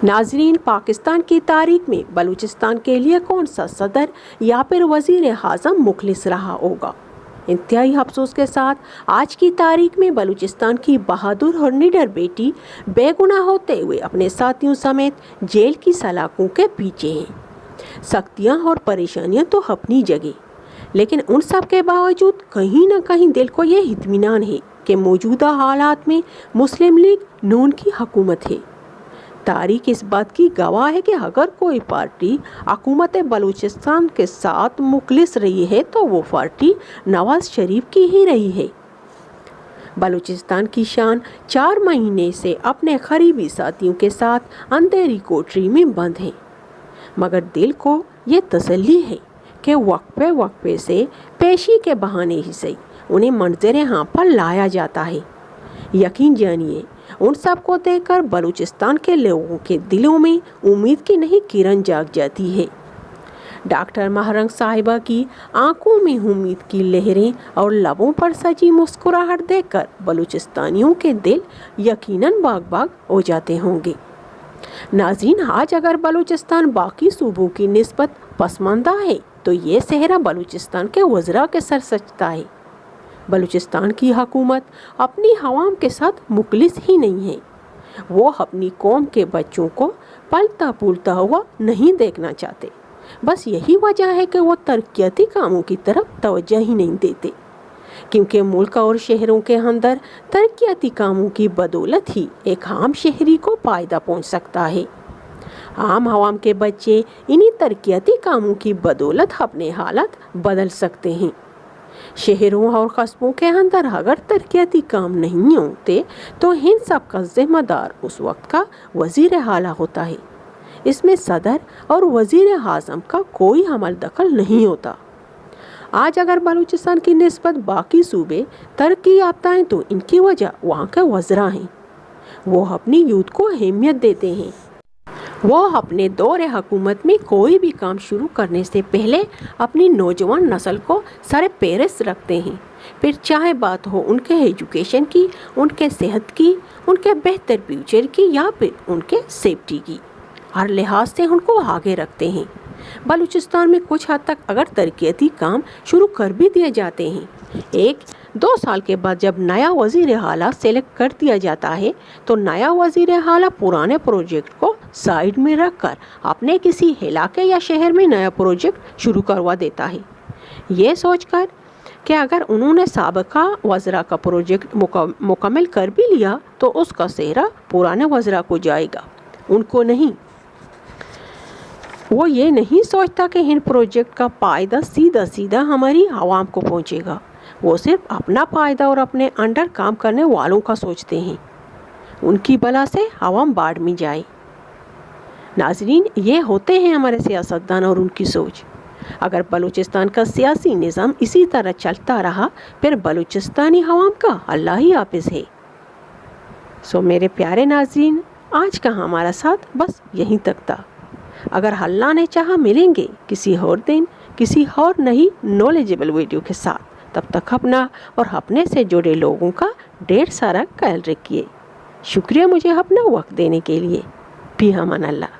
ناظرین، پاکستان کی تاریخ میں بلوچستان کے لیے کون سا صدر یا پھر وزیر اعظم مخلص رہا ہوگا؟ انتہائی افسوس کے ساتھ آج کی تاریخ میں بلوچستان کی بہادر اور نڈر بیٹی بے گناہ ہوتے ہوئے اپنے ساتھیوں سمیت جیل کی سلاخوں کے پیچھے ہیں۔ سختیاں اور پریشانیاں تو اپنی جگہ، لیکن ان سب کے باوجود کہیں نہ کہیں دل کو یہ اطمینان ہے کہ موجودہ حالات میں مسلم لیگ نون کی حکومت ہے۔ تاریخ اس بات کی گواہ ہے کہ اگر کوئی پارٹی حکومت بلوچستان کے ساتھ مخلص رہی ہے تو وہ پارٹی نواز شریف کی ہی رہی ہے۔ بلوچستان کی شان 4 مہینے سے اپنے قریبی ساتھیوں کے ساتھ اندھیری کوٹری میں بند ہے، مگر دل کو یہ تسلی ہے کہ وقفے سے پیشی کے بہانے ہی صحیح انہیں منظر عام پر لایا جاتا ہے۔ یقین جانیے، ان سب کو دیکھ کر بلوچستان کے لوگوں کے دلوں میں امید کی نئی کرن جاگ جاتی ہے۔ ڈاکٹر مہرنگ صاحبہ کی آنکھوں میں امید کی لہریں اور لبوں پر سجی مسکراہٹ دیکھ کر بلوچستانیوں کے دل یقیناً باغ باغ ہو جاتے ہوں گے۔ ناظرین، آج اگر بلوچستان باقی صوبوں کی نسبت پسماندہ ہے تو یہ صحرا بلوچستان کے وزراء کے سر سجتا ہے۔ بلوچستان کی حکومت اپنی عوام کے ساتھ مخلص ہی نہیں ہے، وہ اپنی قوم کے بچوں کو پلتا پھولتا ہوا نہیں دیکھنا چاہتے۔ بس یہی وجہ ہے کہ وہ ترقیاتی کاموں کی طرف توجہ ہی نہیں دیتے، کیونکہ ملک اور شہروں کے اندر ترقیاتی کاموں کی بدولت ہی ایک عام شہری کو فائدہ پہنچ سکتا ہے۔ عام عوام کے بچے انہی ترقیاتی کاموں کی بدولت اپنے حالات بدل سکتے ہیں۔ شہروں اور قصبوں کے اندر اگر ترقیاتی کام نہیں ہوتے تو ان سب کا ذمہ دار اس وقت کا وزیر اعلیٰ ہوتا ہے۔ اس میں صدر اور وزیر اعظم کا کوئی عمل دخل نہیں ہوتا۔ آج اگر بلوچستان کی نسبت باقی صوبے ترقی یافتہ ہیں تو ان کی وجہ وہاں کے وزراء ہیں۔ وہ اپنی یوتھ کو اہمیت دیتے ہیں۔ وہ اپنے دور حکومت میں کوئی بھی کام شروع کرنے سے پہلے اپنی نوجوان نسل کو سر پیرس رکھتے ہیں، پھر چاہے بات ہو ان کے ایجوکیشن کی، ان کے صحت کی، ان کے بہتر فیوچر کی یا پھر ان کے سیفٹی کی، ہر لحاظ سے ان کو آگے رکھتے ہیں۔ بلوچستان میں کچھ حد تک اگر ترقیاتی کام شروع کر بھی دیے جاتے ہیں، 1-2 سال کے بعد جب نیا وزیر اعلیٰ سلیکٹ کر دیا جاتا ہے تو نیا وزیر اعلیٰ پرانے پروجیکٹ کو سائیڈ میں رکھ کر اپنے کسی علاقے یا شہر میں نیا پروجیکٹ شروع کروا دیتا ہے، یہ سوچ کر کہ اگر انہوں نے سابقہ وزراء کا پروجیکٹ مکمل کر بھی لیا تو اس کا سہرا پرانے وزراء کو جائے گا، ان کو نہیں۔ وہ یہ نہیں سوچتا کہ ان پروجیکٹ کا فائدہ سیدھا ہماری عوام کو پہنچے گا، وہ صرف اپنا فائدہ اور اپنے انڈر کام کرنے والوں کا سوچتے ہیں، ان کی بلا سے عوام باڑ میں جائے۔ ناظرین، یہ ہوتے ہیں ہمارے سیاستدان اور ان کی سوچ۔ اگر بلوچستان کا سیاسی نظام اسی طرح چلتا رہا پھر بلوچستانی عوام کا اللہ ہی حافظ ہے۔ میرے پیارے ناظرین، آج کا ہمارا ساتھ بس یہیں تک تھا۔ اگر اللہ نے چاہا ملیں گے کسی اور دن کسی اور نئی نالجبل ویڈیو کے ساتھ، تب تک اپنا اور اپنے سے جڑے لوگوں کا ڈھیر سارا خیال رکھیے۔ شکریہ مجھے اپنا وقت دینے کے لیے۔ بھی امان اللہ۔